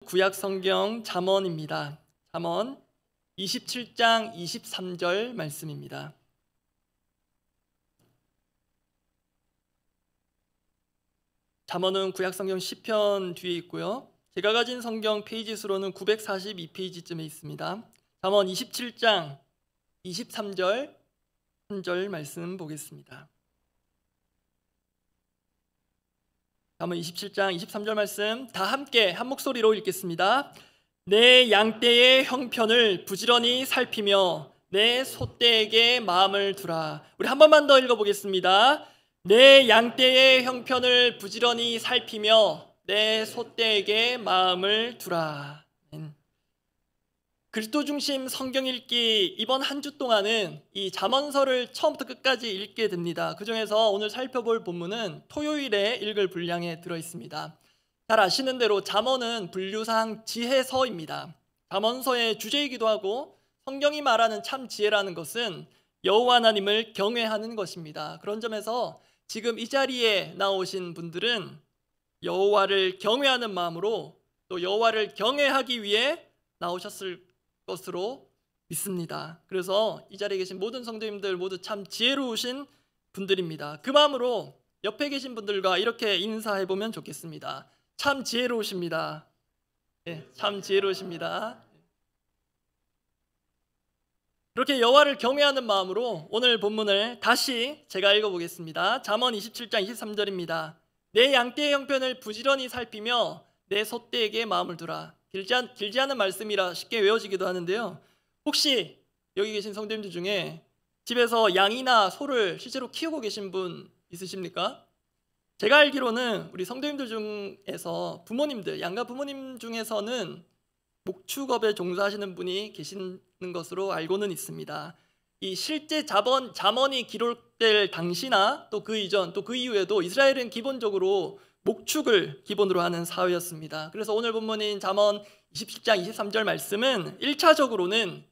구약 성경 잠언입니다. 잠언 27장 23절 말씀입니다. 잠언은 구약 성경 시편 뒤에 있고요. 제가 가진 성경 페이지 수로는 942페이지쯤에 있습니다. 잠언 27장 23절 한 절 말씀 보겠습니다. 잠언 27장 23절 말씀 다 함께 한 목소리로 읽겠습니다. 내 양떼의 형편을 부지런히 살피며 내 소떼에게 마음을 두라. 우리 한 번만 더 읽어보겠습니다. 내 양떼의 형편을 부지런히 살피며 내 소떼에게 마음을 두라. 그리스도 중심 성경 읽기 이번 한 주 동안은 이 잠언서를 처음부터 끝까지 읽게 됩니다. 그 중에서 오늘 살펴볼 본문은 토요일에 읽을 분량에 들어 있습니다. 잘 아시는 대로 잠언은 분류상 지혜서입니다. 잠언서의 주제이기도 하고 성경이 말하는 참 지혜라는 것은 여호와 하나님을 경외하는 것입니다. 그런 점에서 지금 이 자리에 나오신 분들은 여호와를 경외하는 마음으로 또 여호와를 경외하기 위해 나오셨을 것으로 믿습니다. 그래서 이 자리에 계신 모든 성도님들 모두 참 지혜로우신 분들입니다. 그 마음으로 옆에 계신 분들과 이렇게 인사해 보면 좋겠습니다. 참 지혜로우십니다. 네, 참 지혜로우십니다. 그렇게 여호와를 경외하는 마음으로 오늘 본문을 다시 제가 읽어보겠습니다. 잠언 27장 23절입니다. 내 양떼의 형편을 부지런히 살피며 내 소떼에게 마음을 두라. 길지 않은 말씀이라 쉽게 외워지기도 하는데요. 혹시 여기 계신 성도님들 중에 집에서 양이나 소를 실제로 키우고 계신 분 있으십니까? 제가 알기로는 우리 성도님들 중에서 부모님들, 양가 부모님 중에서는 목축업에 종사하시는 분이 계시는 것으로 알고는 있습니다. 이 실제 잠언이 기록될 당시나 또 그 이전 또 그 이후에도 이스라엘은 기본적으로 목축을 기본으로 하는 사회였습니다. 그래서 오늘 본문인 잠언 27장 23절 말씀은 1차적으로는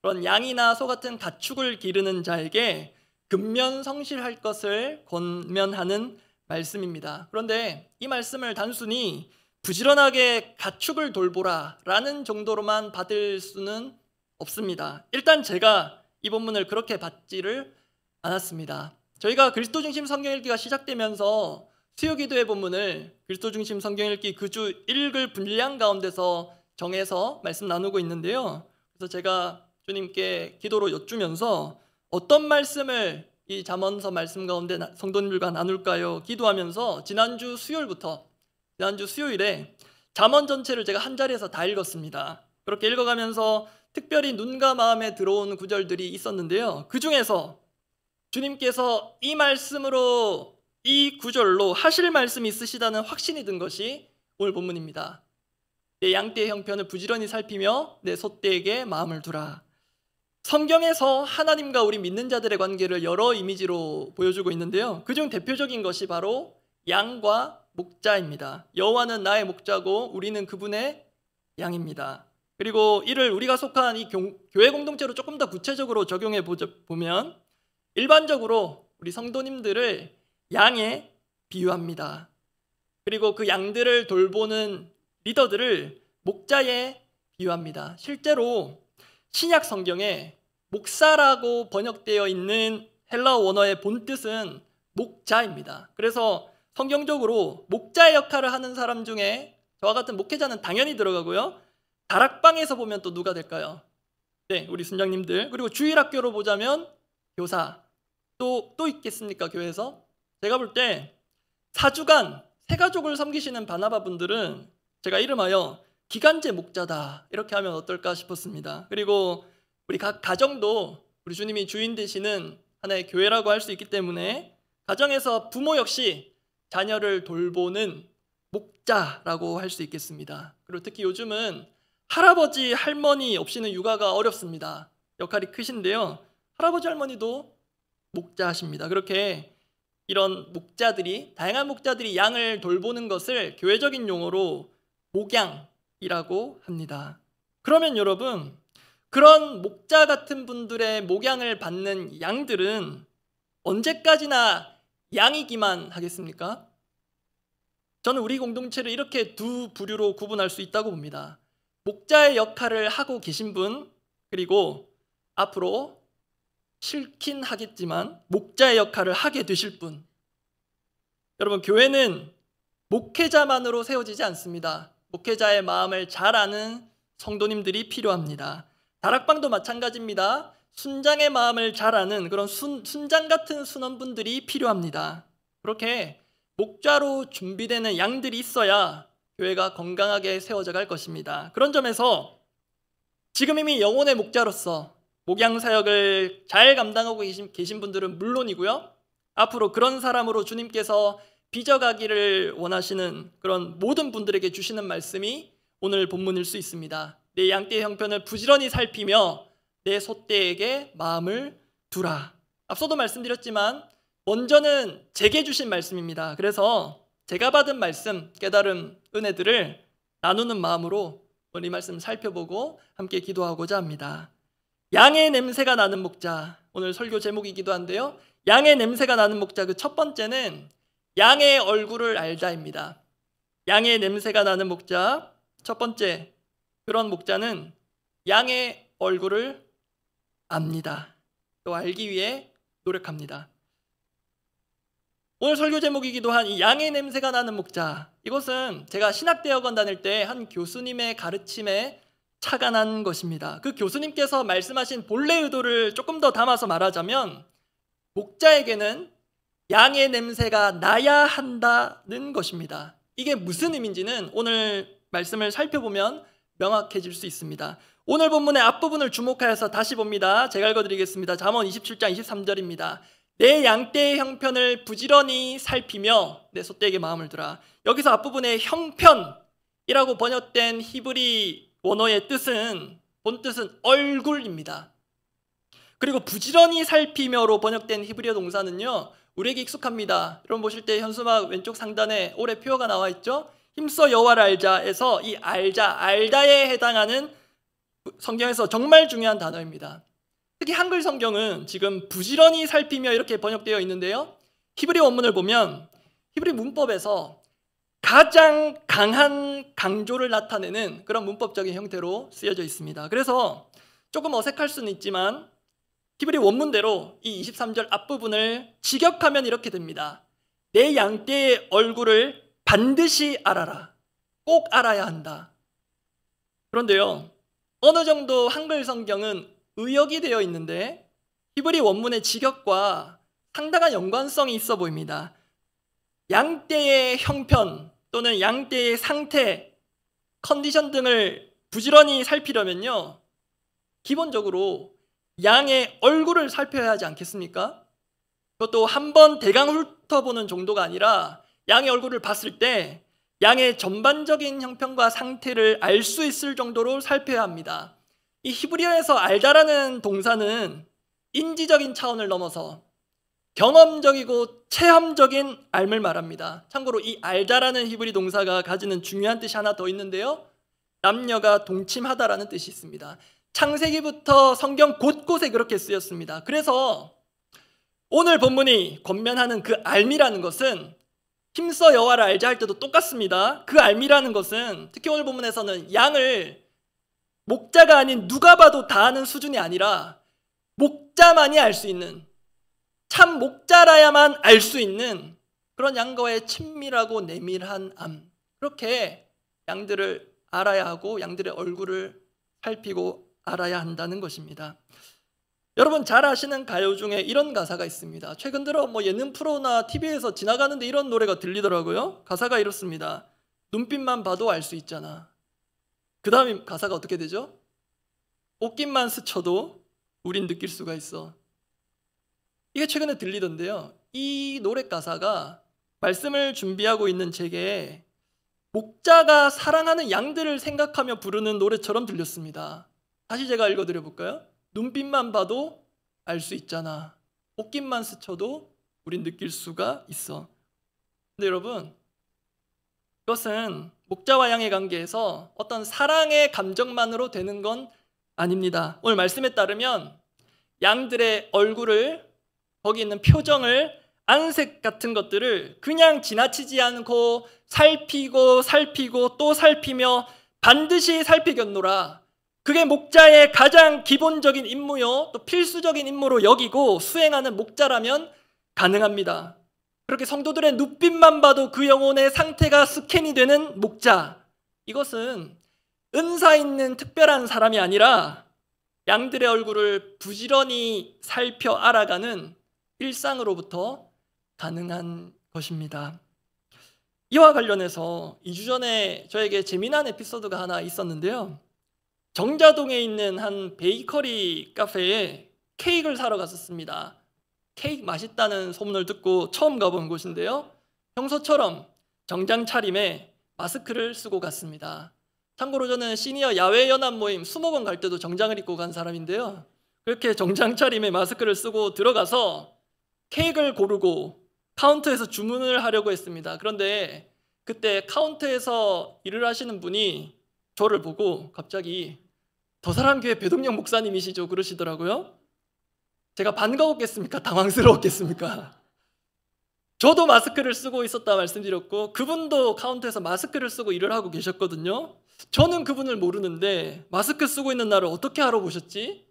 그런 양이나 소 같은 가축을 기르는 자에게 근면성실할 것을 권면하는 말씀입니다. 그런데 이 말씀을 단순히 부지런하게 가축을 돌보라 라는 정도로만 받을 수는 없습니다. 일단 제가 이 본문을 그렇게 받지를 않았습니다. 저희가 그리스도 중심 성경 읽기가 시작되면서 수요기도의 본문을 그리스도 중심 성경 읽기 그 주 읽을 분량 가운데서 정해서 말씀 나누고 있는데요. 그래서 제가 주님께 기도로 여쭈면서 어떤 말씀을 이 잠언서 말씀 가운데 성도님들과 나눌까요? 기도하면서 지난주 수요일에 잠언 전체를 제가 한 자리에서 다 읽었습니다. 그렇게 읽어가면서 특별히 눈과 마음에 들어온 구절들이 있었는데요. 그 중에서 주님께서 이 말씀으로 이 구절로 하실 말씀이 있으시다는 확신이 든 것이 오늘 본문입니다. 내 양떼의 형편을 부지런히 살피며 내 소떼에게 마음을 두라. 성경에서 하나님과 우리 믿는 자들의 관계를 여러 이미지로 보여주고 있는데요. 그중 대표적인 것이 바로 양과 목자입니다. 여호와는 나의 목자고 우리는 그분의 양입니다. 그리고 이를 우리가 속한 이 교회 공동체로 조금 더 구체적으로 적용해 보면 일반적으로 우리 성도님들을 양에 비유합니다. 그리고 그 양들을 돌보는 리더들을 목자에 비유합니다. 실제로 신약 성경에 목사라고 번역되어 있는 헬라어 원어의 본뜻은 목자입니다. 그래서 성경적으로 목자의 역할을 하는 사람 중에 저와 같은 목회자는 당연히 들어가고요. 다락방에서 보면 또 누가 될까요? 네, 우리 순장님들. 그리고 주일학교로 보자면 교사. 또 있겠습니까? 교회에서? 제가 볼 때 4주간 세 가족을 섬기시는 바나바 분들은 제가 이름하여 기간제 목자다 이렇게 하면 어떨까 싶었습니다. 그리고 우리 각 가정도 우리 주님이 주인 되시는 하나의 교회라고 할 수 있기 때문에 가정에서 부모 역시 자녀를 돌보는 목자라고 할 수 있겠습니다. 그리고 특히 요즘은 할아버지 할머니 없이는 육아가 어렵습니다. 역할이 크신데요. 할아버지 할머니도 목자하십니다. 그렇게 이런 목자들이 다양한 목자들이 양을 돌보는 것을 교회적인 용어로 목양이라고 합니다. 그러면 여러분 그런 목자 같은 분들의 목양을 받는 양들은 언제까지나 양이기만 하겠습니까? 저는 우리 공동체를 이렇게 두 부류로 구분할 수 있다고 봅니다. 목자의 역할을 하고 계신 분, 그리고 앞으로 싫긴 하겠지만 목자의 역할을 하게 되실 분. 여러분, 교회는 목회자만으로 세워지지 않습니다. 목회자의 마음을 잘 아는 성도님들이 필요합니다. 다락방도 마찬가지입니다. 순장의 마음을 잘 아는 그런 순장 같은 순원분들이 필요합니다. 그렇게 목자로 준비되는 양들이 있어야 교회가 건강하게 세워져 갈 것입니다. 그런 점에서 지금 이미 영혼의 목자로서 목양 사역을 잘 감당하고 계신 분들은 물론이고요, 앞으로 그런 사람으로 주님께서 빚어가기를 원하시는 그런 모든 분들에게 주시는 말씀이 오늘 본문일 수 있습니다. 내 양떼의 형편을 부지런히 살피며 내 소떼에게 마음을 두라. 앞서도 말씀드렸지만 먼저는 제게 주신 말씀입니다. 그래서 제가 받은 말씀, 깨달음, 은혜들을 나누는 마음으로 이 말씀을 살펴보고 함께 기도하고자 합니다. 양의 냄새가 나는 목자, 오늘 설교 제목이기도 한데요, 양의 냄새가 나는 목자, 그 첫 번째는 양의 얼굴을 알다입니다. 양의 냄새가 나는 목자, 첫 번째, 그런 목자는 양의 얼굴을 압니다. 또 알기 위해 노력합니다. 오늘 설교 제목이기도 한 이 양의 냄새가 나는 목자, 이것은 제가 신학대학원 다닐 때 한 교수님의 가르침에 착안한 것입니다. 그 교수님께서 말씀하신 본래 의도를 조금 더 담아서 말하자면 목자에게는 양의 냄새가 나야 한다는 것입니다. 이게 무슨 의미인지는 오늘 말씀을 살펴보면 명확해질 수 있습니다. 오늘 본문의 앞부분을 주목하여서 다시 봅니다. 제가 읽어드리겠습니다. 잠언 27장 23절입니다. 내 양떼의 형편을 부지런히 살피며 내 소떼에게 마음을 두라. 여기서 앞부분에 형편이라고 번역된 히브리 원어의 뜻은, 본뜻은 얼굴입니다. 그리고 부지런히 살피며로 번역된 히브리어 동사는요, 우리에게 익숙합니다. 여러분 보실 때 현수막 왼쪽 상단에 올해 표어가 나와 있죠. 힘써 여호와를 알자에서 이 알다에 해당하는 성경에서 정말 중요한 단어입니다. 특히 한글 성경은 지금 부지런히 살피며 이렇게 번역되어 있는데요, 히브리 원문을 보면 히브리 문법에서 가장 강한 강조를 나타내는 그런 문법적인 형태로 쓰여져 있습니다. 그래서 조금 어색할 수는 있지만 히브리 원문대로 이 23절 앞부분을 직역하면 이렇게 됩니다. 내 양떼의 얼굴을 반드시 알아라. 꼭 알아야 한다. 그런데요, 어느 정도 한글 성경은 의역이 되어 있는데 히브리 원문의 직역과 상당한 연관성이 있어 보입니다. 양떼의 형편 또는 양떼의 상태, 컨디션 등을 부지런히 살피려면요, 기본적으로 양의 얼굴을 살펴야 하지 않겠습니까? 그것도 한번 대강 훑어보는 정도가 아니라 양의 얼굴을 봤을 때 양의 전반적인 형편과 상태를 알 수 있을 정도로 살펴야 합니다. 이 히브리어에서 알다라는 동사는 인지적인 차원을 넘어서 경험적이고 체험적인 알을 말합니다. 참고로 이 알다라는 히브리 동사가 가지는 중요한 뜻이 하나 더 있는데요, 남녀가 동침하다라는 뜻이 있습니다. 창세기부터 성경 곳곳에 그렇게 쓰였습니다. 그래서 오늘 본문이 권면하는 그 알미라는 것은 힘써 여호와를 알자 할 때도 똑같습니다. 그 알미라는 것은 특히 오늘 본문에서는 양을 목자가 아닌 누가 봐도 다 아는 수준이 아니라 목자만이 알 수 있는, 참 목자라야만 알 수 있는 그런 양과의 친밀하고 내밀한 암, 그렇게 양들을 알아야 하고 양들의 얼굴을 살피고 알아야 한다는 것입니다. 여러분 잘 아시는 가요 중에 이런 가사가 있습니다. 최근 들어 예능 프로나 TV에서 지나가는데 이런 노래가 들리더라고요. 가사가 이렇습니다. 눈빛만 봐도 알 수 있잖아. 그 다음 가사가 어떻게 되죠? 옷깃만 스쳐도 우린 느낄 수가 있어. 이게 최근에 들리던데요, 이 노래 가사가 말씀을 준비하고 있는 제게 목자가 사랑하는 양들을 생각하며 부르는 노래처럼 들렸습니다. 다시 제가 읽어드려 볼까요? 눈빛만 봐도 알 수 있잖아. 옷깃만 스쳐도 우린 느낄 수가 있어. 근데 여러분, 그것은 목자와 양의 관계에서 어떤 사랑의 감정만으로 되는 건 아닙니다. 오늘 말씀에 따르면 양들의 얼굴을, 거기 있는 표정을 안색 같은 것들을 그냥 지나치지 않고 살피고 또 살피며 반드시 살피겠노라. 그게 목자의 가장 기본적인 임무요, 또 필수적인 임무로 여기고 수행하는 목자라면 가능합니다. 그렇게 성도들의 눈빛만 봐도 그 영혼의 상태가 스캔이 되는 목자, 이것은 은사 있는 특별한 사람이 아니라 양들의 얼굴을 부지런히 살펴 알아가는 일상으로부터 가능한 것입니다. 이와 관련해서 2주 전에 저에게 재미난 에피소드가 하나 있었는데요. 정자동에 있는 한 베이커리 카페에 케이크를 사러 갔었습니다. 케이크 맛있다는 소문을 듣고 처음 가본 곳인데요. 평소처럼 정장 차림에 마스크를 쓰고 갔습니다. 참고로 저는 시니어 야외 연합 모임 수목원 갈 때도 정장을 입고 간 사람인데요. 그렇게 정장 차림에 마스크를 쓰고 들어가서 케이크를 고르고 카운터에서 주문을 하려고 했습니다. 그런데 그때 카운터에서 일을 하시는 분이 저를 보고 갑자기 더사랑교회 배동영 목사님이시죠? 그러시더라고요. 제가 반가웠겠습니까? 당황스러웠겠습니까? 저도 마스크를 쓰고 있었다 말씀드렸고 그분도 카운터에서 마스크를 쓰고 일을 하고 계셨거든요. 저는 그분을 모르는데 마스크 쓰고 있는 나를 어떻게 알아보셨지?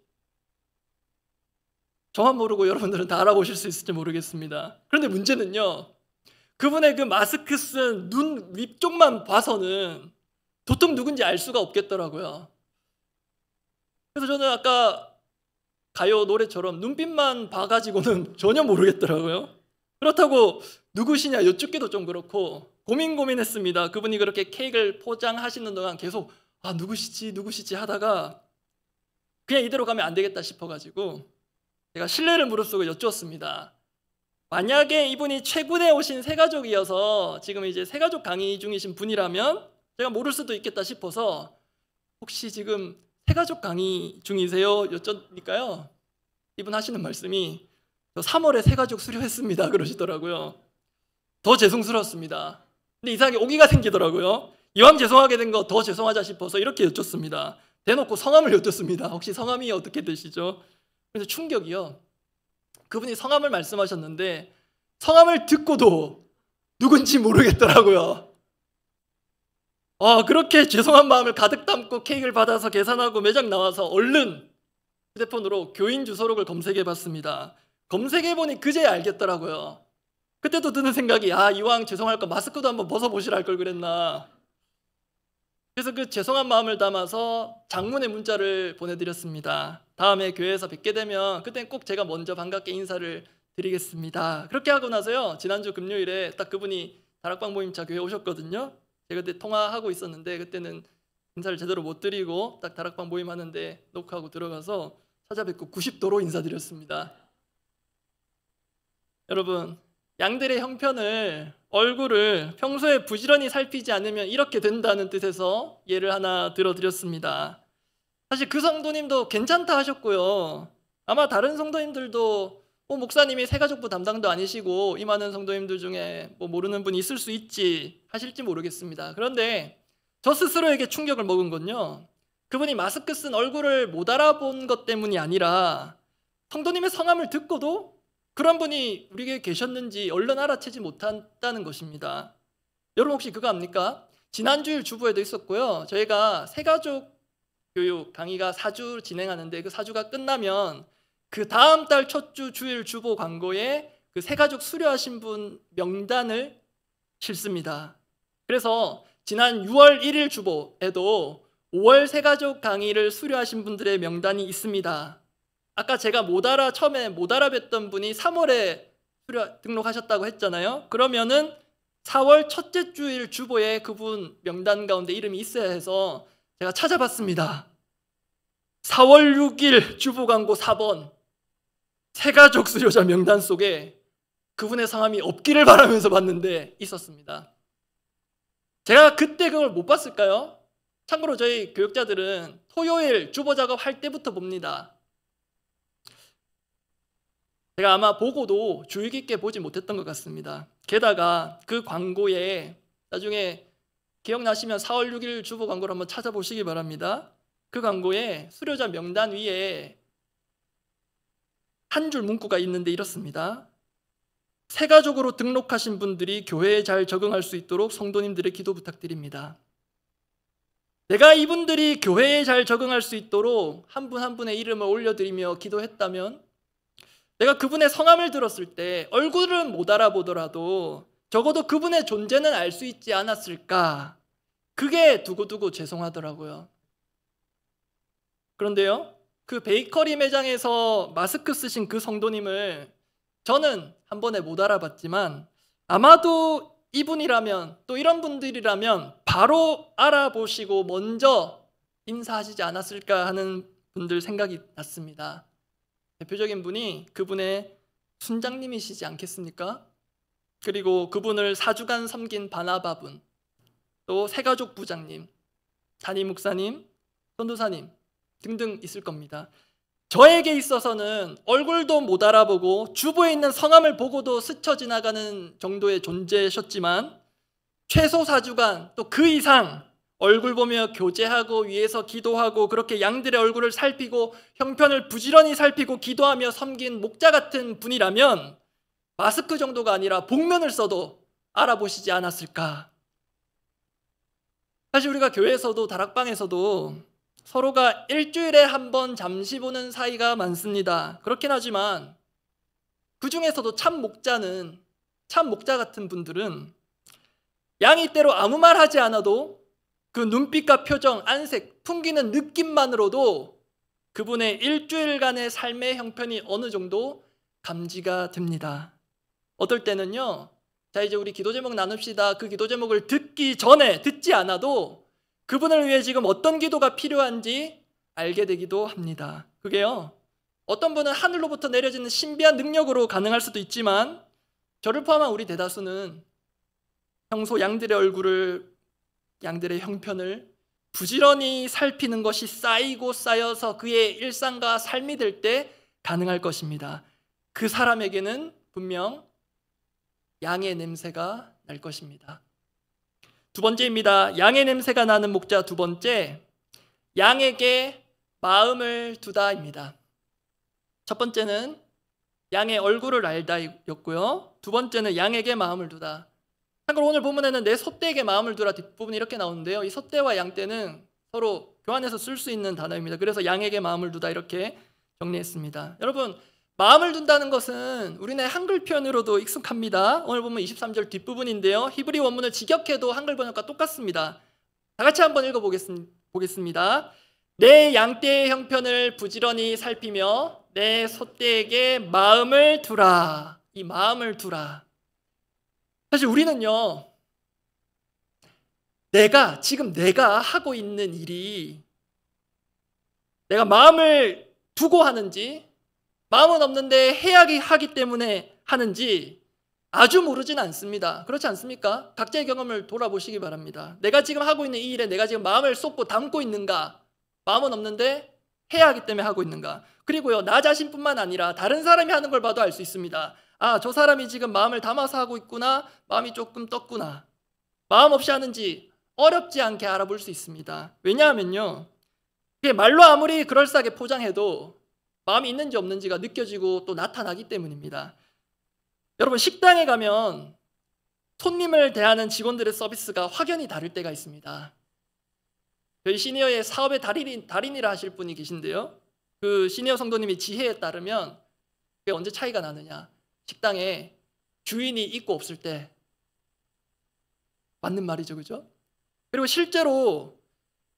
저만 모르고 여러분들은 다 알아보실 수 있을지 모르겠습니다. 그런데 문제는요, 그분의 그 마스크 쓴 눈 위쪽만 봐서는 도통 누군지 알 수가 없겠더라고요. 그래서 저는 아까 가요 노래처럼 눈빛만 봐가지고는 전혀 모르겠더라고요. 그렇다고 누구시냐 여쭙기도 좀 그렇고 고민했습니다. 그분이 그렇게 케이크를 포장하시는 동안 계속 누구시지 하다가 그냥 이대로 가면 안 되겠다 싶어가지고 제가 실례를 무릅쓰고 여쭈었습니다. 만약에 이분이 최근에 오신 새가족이어서 지금 이제 새가족 강의 중이신 분이라면 제가 모를 수도 있겠다 싶어서 혹시 지금 새가족 강의 중이세요? 여쭤니까요. 이분 하시는 말씀이 저 3월에 새가족 수료했습니다 그러시더라고요. 더 죄송스러웠습니다. 근데 이상하게 오기가 생기더라고요. 이왕 죄송하게 된 거 더 죄송하자 싶어서 이렇게 여쭙습니다. 대놓고 성함을 여쭙습니다. 혹시 성함이 어떻게 되시죠? 그래서 충격이요. 그분이 성함을 말씀하셨는데 성함을 듣고도 누군지 모르겠더라고요. 그렇게 죄송한 마음을 가득 담고 케이크를 받아서 계산하고 매장 나와서 얼른 휴대폰으로 교인 주소록을 검색해 봤습니다. 검색해 보니 그제야 알겠더라고요. 그때도 드는 생각이 이왕 죄송할 거 마스크도 한번 벗어보시라 할 걸 그랬나. 그래서 그 죄송한 마음을 담아서 장문의 문자를 보내드렸습니다. 다음에 교회에서 뵙게 되면 그땐 꼭 제가 먼저 반갑게 인사를 드리겠습니다. 그렇게 하고 나서요, 지난주 금요일에 딱 그분이 다락방 모임차 교회에 오셨거든요. 제가 그때 통화하고 있었는데 그때는 인사를 제대로 못 드리고 딱 다락방 모임 하는데 녹화하고 들어가서 찾아뵙고 90도로 인사드렸습니다. 여러분, 양들의 형편을, 얼굴을 평소에 부지런히 살피지 않으면 이렇게 된다는 뜻에서 예를 하나 들어드렸습니다. 사실 그 성도님도 괜찮다 하셨고요. 아마 다른 성도님들도 목사님이 새가족부 담당도 아니시고 이 많은 성도님들 중에 모르는 분이 있을 수 있지 하실지 모르겠습니다. 그런데 저 스스로에게 충격을 먹은 건요, 그분이 마스크 쓴 얼굴을 못 알아본 것 때문이 아니라 성도님의 성함을 듣고도 그런 분이 우리에게 계셨는지 얼른 알아채지 못한다는 것입니다. 여러분 혹시 그거 압니까? 지난주일 주보에도 있었고요. 저희가 새가족 교육 강의가 4주 진행하는데 그 4주가 끝나면 그 다음 달 첫 주 주일 주보 광고에 그 새가족 수료하신 분 명단을 실습니다. 그래서 지난 6월 1일 주보에도 5월 새가족 강의를 수료하신 분들의 명단이 있습니다. 아까 제가 처음에 못 알아뵀던 분이 3월에 수료 등록하셨다고 했잖아요. 그러면은 4월 첫째 주일 주보에 그분 명단 가운데 이름이 있어야 해서 제가 찾아봤습니다. 4월 6일 주보 광고 4번 새가족 수료자 명단 속에 그분의 성함이 없기를 바라면서 봤는데 있었습니다. 제가 그때 그걸 못 봤을까요? 참고로 저희 교육자들은 토요일 주보 작업할 때부터 봅니다. 제가 아마 보고도 주의 깊게 보지 못했던 것 같습니다. 게다가 그 광고에 나중에 기억나시면 4월 6일 주보 광고를 한번 찾아보시기 바랍니다. 그 광고에 수료자 명단 위에 한 줄 문구가 있는데 이렇습니다. 새가족으로 등록하신 분들이 교회에 잘 적응할 수 있도록 성도님들의 기도 부탁드립니다. 내가 이분들이 교회에 잘 적응할 수 있도록 한 분 한 분의 이름을 올려드리며 기도했다면 내가 그분의 성함을 들었을 때 얼굴은 못 알아보더라도 적어도 그분의 존재는 알 수 있지 않았을까? 그게 두고두고 죄송하더라고요. 그런데요, 그 베이커리 매장에서 마스크 쓰신 그 성도님을 저는 한 번에 못 알아봤지만 아마도 이분이라면 또 이런 분들이라면 바로 알아보시고 먼저 인사하시지 않았을까 하는 분들 생각이 났습니다. 대표적인 분이 그분의 순장님이시지 않겠습니까? 그리고 그분을 4주간 섬긴 바나바분, 또 새가족 부장님, 담임 목사님, 전도사님 등등 있을 겁니다. 저에게 있어서는 얼굴도 못 알아보고 주부에 있는 성함을 보고도 스쳐 지나가는 정도의 존재셨지만 최소 4주간 또 그 이상 얼굴 보며 교제하고 위에서 기도하고 그렇게 양들의 얼굴을 살피고 형편을 부지런히 살피고 기도하며 섬긴 목자 같은 분이라면 마스크 정도가 아니라 복면을 써도 알아보시지 않았을까? 사실 우리가 교회에서도 다락방에서도 서로가 일주일에 한 번 잠시 보는 사이가 많습니다. 그렇긴 하지만 그 중에서도 참 목자 같은 분들은 양이 때로 아무 말 하지 않아도 그 눈빛과 표정, 안색, 풍기는 느낌만으로도 그분의 일주일간의 삶의 형편이 어느 정도 감지가 됩니다. 어떨 때는요, 자 이제 우리 기도 제목 나눕시다. 그 기도 제목을 듣기 전에 듣지 않아도 그분을 위해 지금 어떤 기도가 필요한지 알게 되기도 합니다. 그게요, 어떤 분은 하늘로부터 내려지는 신비한 능력으로 가능할 수도 있지만 저를 포함한 우리 대다수는 평소 양들의 얼굴을, 양들의 형편을 부지런히 살피는 것이 쌓이고 쌓여서 그의 일상과 삶이 될 때 가능할 것입니다. 그 사람에게는 분명 양의 냄새가 날 것입니다. 두 번째입니다. 양의 냄새가 나는 목자 두 번째, 양에게 마음을 두다입니다. 첫 번째는 양의 얼굴을 알다였고요. 두 번째는 양에게 마음을 두다. 참고로 오늘 본문에는 내 소떼에게 마음을 두라 뒷부분이 이렇게 나오는데요. 이 소떼와 양떼는 서로 교환해서 쓸 수 있는 단어입니다. 그래서 양에게 마음을 두다 이렇게 정리했습니다. 여러분, 마음을 둔다는 것은 우리네 한글 표현으로도 익숙합니다. 오늘 보면 23절 뒷부분인데요. 히브리 원문을 직역해도 한글 번역과 똑같습니다. 다 같이 한번 읽어보겠습니다. 내 양떼의 형편을 부지런히 살피며 내 소떼에게 마음을 두라. 이 마음을 두라. 사실 우리는요, 지금 내가 하고 있는 일이 내가 마음을 두고 하는지 마음은 없는데 해야 하기 때문에 하는지 아주 모르진 않습니다. 그렇지 않습니까? 각자의 경험을 돌아보시기 바랍니다. 내가 지금 하고 있는 이 일에 내가 지금 마음을 쏟고 담고 있는가? 마음은 없는데 해야 하기 때문에 하고 있는가? 그리고요, 나 자신뿐만 아니라 다른 사람이 하는 걸 봐도 알 수 있습니다. 아, 저 사람이 지금 마음을 담아서 하고 있구나. 마음이 조금 떴구나. 마음 없이 하는지 어렵지 않게 알아볼 수 있습니다. 왜냐하면요, 말로 아무리 그럴싸하게 포장해도 마음이 있는지 없는지가 느껴지고 또 나타나기 때문입니다. 여러분, 식당에 가면 손님을 대하는 직원들의 서비스가 확연히 다를 때가 있습니다. 저희 시니어의 사업의 달인이라 하실 분이 계신데요, 그 시니어 성도님이 지혜에 따르면 그게 언제 차이가 나느냐, 식당에 주인이 있고 없을 때. 맞는 말이죠, 그죠? 그리고 실제로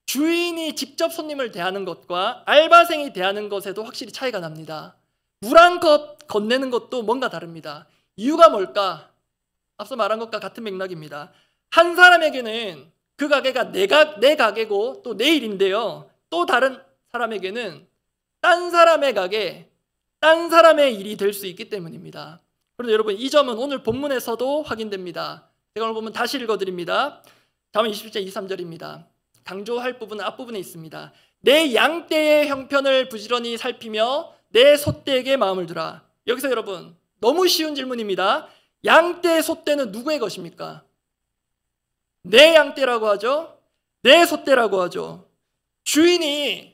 주인이 직접 손님을 대하는 것과 알바생이 대하는 것에도 확실히 차이가 납니다. 물 한 컵 건네는 것도 뭔가 다릅니다. 이유가 뭘까? 앞서 말한 것과 같은 맥락입니다. 한 사람에게는 그 가게가 내 가게고 또 내 일인데요, 또 다른 사람에게는 딴 사람의 가게, 딴 사람의 일이 될 수 있기 때문입니다. 그런데 여러분, 이 점은 오늘 본문에서도 확인됩니다. 제가 오늘 보면 다시 읽어드립니다. 다음은 27절 23절입니다. 강조할 부분은 앞부분에 있습니다. 내 양떼의 형편을 부지런히 살피며 내 소떼에게 마음을 두라. 여기서 여러분, 너무 쉬운 질문입니다. 양떼, 소떼는 누구의 것입니까? 내 양떼라고 하죠, 내 소떼라고 하죠. 주인이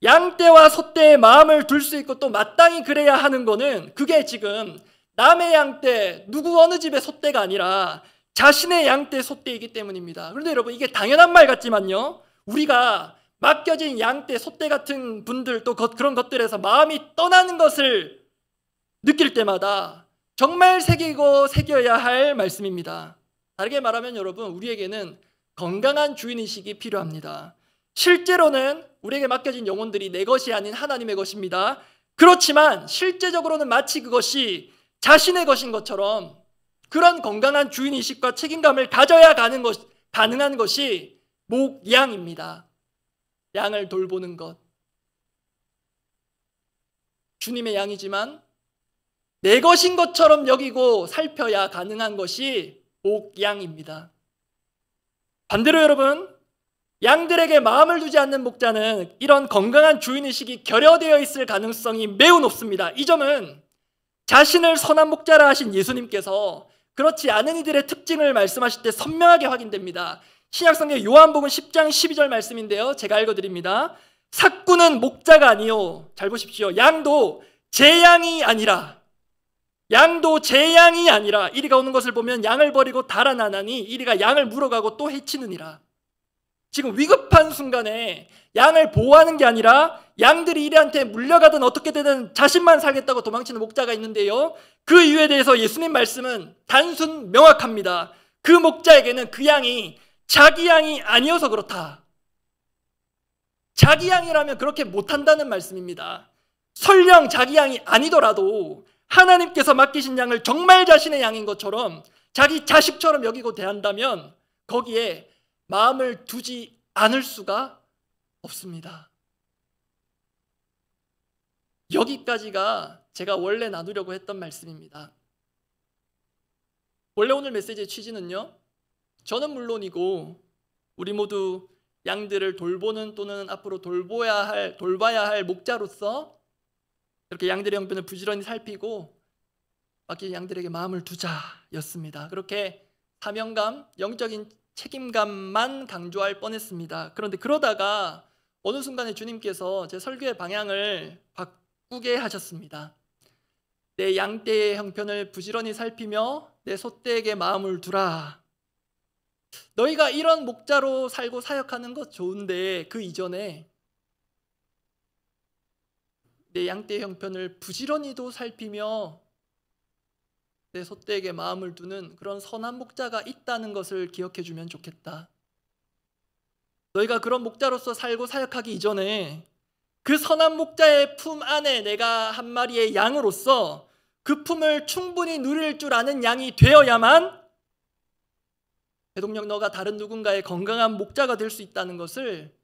양떼와 소떼의 마음을 둘 수 있고 또 마땅히 그래야 하는 거는 그게 지금 남의 양떼, 누구 어느 집의 소떼가 아니라 자신의 양떼, 소떼이기 때문입니다. 그런데 여러분, 이게 당연한 말 같지만요, 우리가 맡겨진 양떼, 소떼 같은 분들, 또 그런 것들에서 마음이 떠나는 것을 느낄 때마다 정말 새기고 새겨야 할 말씀입니다. 다르게 말하면 여러분, 우리에게는 건강한 주인의식이 필요합니다. 실제로는 우리에게 맡겨진 영혼들이 내 것이 아닌 하나님의 것입니다. 그렇지만 실제적으로는 마치 그것이 자신의 것인 것처럼 그런 건강한 주인의식과 책임감을 가져야 가능한 것이 목양입니다. 양을 돌보는 것. 주님의 양이지만 내 것인 것처럼 여기고 살펴야 가능한 것이 목양입니다. 반대로 여러분, 양들에게 마음을 두지 않는 목자는 이런 건강한 주인의식이 결여되어 있을 가능성이 매우 높습니다. 이 점은 자신을 선한 목자라 하신 예수님께서 그렇지 않은 이들의 특징을 말씀하실 때 선명하게 확인됩니다. 신약성경 요한복음 10장 12절 말씀인데요, 제가 읽어드립니다. 삭구는 목자가 아니요, 잘 보십시오, 양도 제 양이 아니라, 양도 제 양이 아니라, 이리가 오는 것을 보면 양을 버리고 달아나나니 이리가 양을 물어가고 또 해치느니라. 지금 위급한 순간에 양을 보호하는 게 아니라 양들이 이리한테 물려가든 어떻게 되든 자신만 살겠다고 도망치는 목자가 있는데요, 그 이유에 대해서 예수님 말씀은 단순 명확합니다. 그 목자에게는 그 양이 자기 양이 아니어서 그렇다. 자기 양이라면 그렇게 못한다는 말씀입니다. 설령 자기 양이 아니더라도 하나님께서 맡기신 양을 정말 자신의 양인 것처럼 자기 자식처럼 여기고 대한다면 거기에 마음을 두지 않을 수가 없습니다. 여기까지가 제가 원래 나누려고 했던 말씀입니다. 원래 오늘 메시지의 취지는요, 저는 물론이고 우리 모두 양들을 돌보는 또는 앞으로 돌봐야 할 목자로서 이렇게 양들의 형편을 부지런히 살피고 맡긴 양들에게 마음을 두자였습니다. 그렇게 사명감, 영적인 책임감만 강조할 뻔했습니다. 그런데 그러다가 어느 순간에 주님께서 제 설교의 방향을 바꾸게 하셨습니다. 내 양떼의 형편을 부지런히 살피며 내 소떼에게 마음을 두라. 너희가 이런 목자로 살고 사역하는 것 좋은데 그 이전에 내 양떼의 형편을 부지런히도 살피며 내 소떼에게 마음을 두는 그런 선한 목자가 있다는 것을 기억해 주면 좋겠다. 너희가 그런 목자로서 살고 사역하기 이전에 그 선한 목자의 품 안에 내가 한 마리의 양으로서 그 품을 충분히 누릴 줄 아는 양이 되어야만 대동령 너가 다른 누군가의 건강한 목자가 될 수 있다는 것을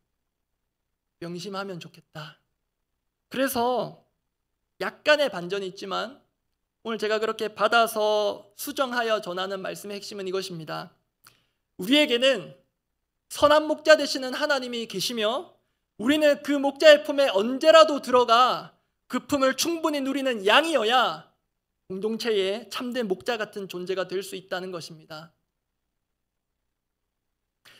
명심하면 좋겠다. 그래서 약간의 반전이 있지만 오늘 제가 그렇게 받아서 수정하여 전하는 말씀의 핵심은 이것입니다. 우리에게는 선한 목자 되시는 하나님이 계시며 우리는 그 목자의 품에 언제라도 들어가 그 품을 충분히 누리는 양이어야 공동체의 참된 목자 같은 존재가 될 수 있다는 것입니다.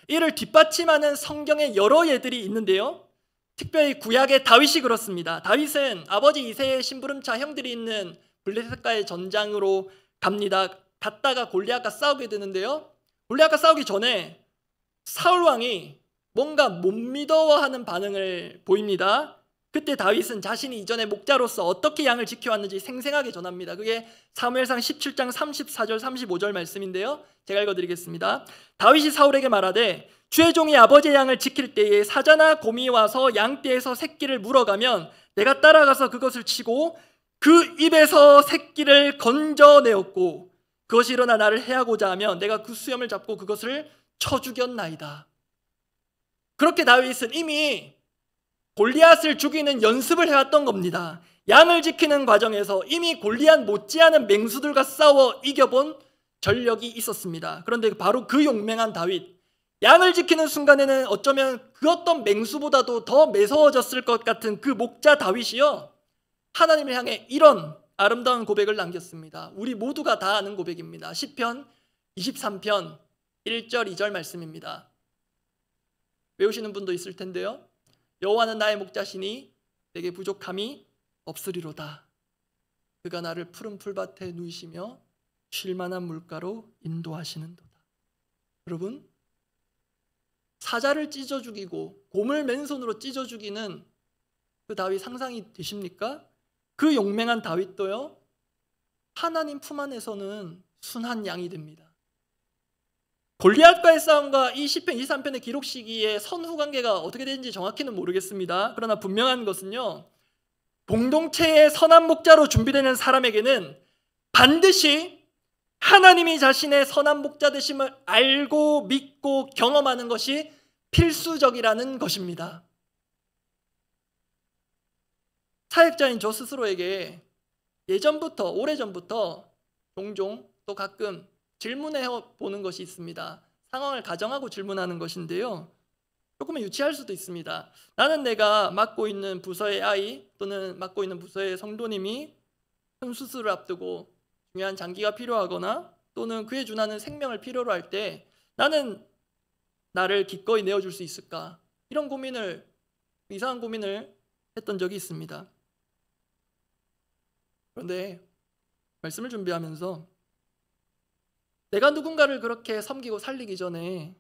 이를 뒷받침하는 성경의 여러 예들이 있는데요, 특별히 구약의 다윗이 그렇습니다. 다윗은 아버지 이새의 심부름차 형들이 있는 블레셋과의 전장으로 갔다가 골리앗과 싸우게 되는데요, 골리앗과 싸우기 전에 사울 왕이 뭔가 못 믿어하는 반응을 보입니다. 그때 다윗은 자신이 이전에 목자로서 어떻게 양을 지켜왔는지 생생하게 전합니다. 그게 사무엘상 17장 34절 35절 말씀인데요, 제가 읽어드리겠습니다. 다윗이 사울에게 말하되 주의 종이 아버지의 양을 지킬 때에 사자나 곰이 와서 양떼에서 새끼를 물어가면 내가 따라가서 그것을 치고 그 입에서 새끼를 건져내었고 그것이 일어나 나를 해하고자 하면 내가 그 수염을 잡고 그것을 쳐 죽였나이다. 그렇게 다윗은 이미 골리앗을 죽이는 연습을 해왔던 겁니다. 양을 지키는 과정에서 이미 골리앗 못지않은 맹수들과 싸워 이겨본 전력이 있었습니다. 그런데 바로 그 용맹한 다윗, 양을 지키는 순간에는 어쩌면 그 어떤 맹수보다도 더 매서워졌을 것 같은 그 목자 다윗이요, 하나님을 향해 이런 아름다운 고백을 남겼습니다. 우리 모두가 다 아는 고백입니다. 시편 23편 1절 2절 말씀입니다. 외우시는 분도 있을 텐데요. 여호와는 나의 목자시니 내게 부족함이 없으리로다. 그가 나를 푸른 풀밭에 누이시며 쉴 만한 물가로 인도하시는도다. 여러분, 사자를 찢어 죽이고 곰을 맨손으로 찢어 죽이는 그 다윗 상상이 되십니까? 그 용맹한 다윗도요, 하나님 품 안에서는 순한 양이 됩니다. 골리앗과의 싸움과 이 시편 23편의 기록 시기에 선후 관계가 어떻게 되는지 정확히는 모르겠습니다. 그러나 분명한 것은요, 공동체의 선한 목자로 준비되는 사람에게는 반드시 하나님이 자신의 선한 목자 되심을 알고 믿고 경험하는 것이 필수적이라는 것입니다. 사역자인 저 스스로에게 예전부터, 오래전부터 종종 또 가끔 질문해 보는 것이 있습니다. 상황을 가정하고 질문하는 것인데요, 조금은 유치할 수도 있습니다. 나는 내가 맡고 있는 부서의 아이 또는 맡고 있는 부서의 성도님이 큰 수술을 앞두고 중요한 장기가 필요하거나 또는 그에 준하는 생명을 필요로 할 때 나는 나를 기꺼이 내어줄 수 있을까? 이런 고민을, 이상한 고민을 했던 적이 있습니다. 그런데 말씀을 준비하면서 내가 누군가를 그렇게 섬기고 살리기 전에,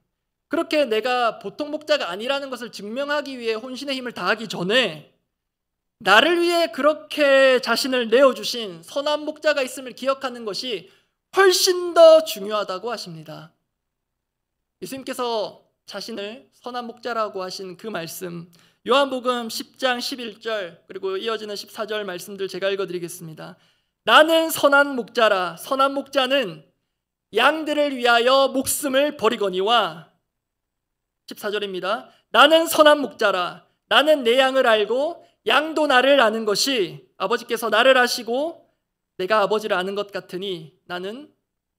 그렇게 내가 보통 목자가 아니라는 것을 증명하기 위해 혼신의 힘을 다하기 전에 나를 위해 그렇게 자신을 내어주신 선한 목자가 있음을 기억하는 것이 훨씬 더 중요하다고 하십니다. 예수님께서 자신을 선한 목자라고 하신 그 말씀, 요한복음 10장 11절 그리고 이어지는 14절 말씀들 제가 읽어드리겠습니다. 나는 선한 목자라. 선한 목자는 양들을 위하여 목숨을 버리거니와, 14절입니다. 나는 선한 목자라. 나는 내 양을 알고 양도 나를 아는 것이 아버지께서 나를 아시고 내가 아버지를 아는 것 같으니 나는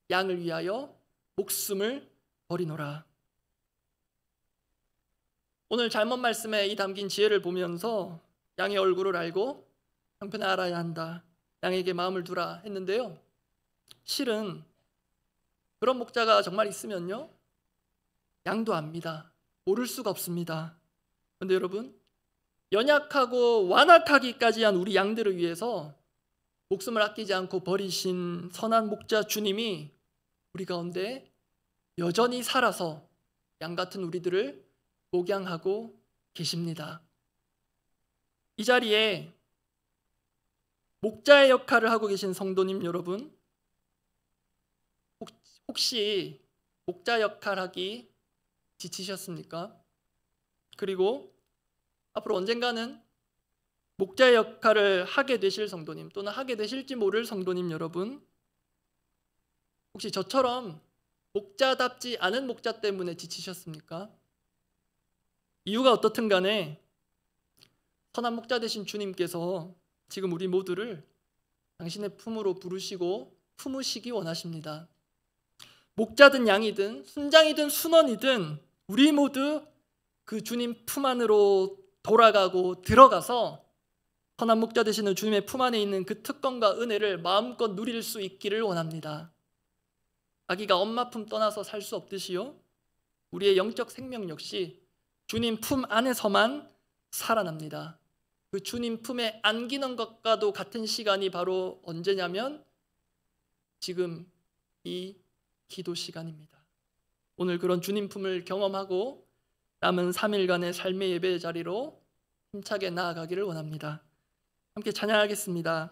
양을 위하여 목숨을 버리노라. 오늘 잘못 말씀에 이 담긴 지혜를 보면서 양의 얼굴을 알고 형편을 알아야 한다, 양에게 마음을 두라 했는데요, 실은 그런 목자가 정말 있으면요, 양도 압니다. 모를 수가 없습니다. 그런데 여러분, 연약하고 완악하기까지 한 우리 양들을 위해서 목숨을 아끼지 않고 버리신 선한 목자 주님이 우리 가운데 여전히 살아서 양 같은 우리들을 목양하고 계십니다. 이 자리에 목자의 역할을 하고 계신 성도님 여러분, 혹시 목자 역할하기 지치셨습니까? 그리고 앞으로 언젠가는 목자의 역할을 하게 되실 성도님 또는 하게 되실지 모를 성도님 여러분, 혹시 저처럼 목자답지 않은 목자 때문에 지치셨습니까? 이유가 어떻든 간에 선한 목자 되신 주님께서 지금 우리 모두를 당신의 품으로 부르시고 품으시기 원하십니다. 목자든 양이든 순장이든 순원이든 우리 모두 그 주님 품 안으로 돌아가고 들어가서 선한 목자 되시는 주님의 품 안에 있는 그 특권과 은혜를 마음껏 누릴 수 있기를 원합니다. 아기가 엄마 품 떠나서 살 수 없듯이요, 우리의 영적 생명 역시 주님 품 안에서만 살아납니다. 그 주님 품에 안기는 것과도 같은 시간이 바로 언제냐면 지금 이 기도 시간입니다. 오늘 그런 주님 품을 경험하고 남은 3일간의 삶의 예배 자리로 힘차게 나아가기를 원합니다. 함께 찬양하겠습니다.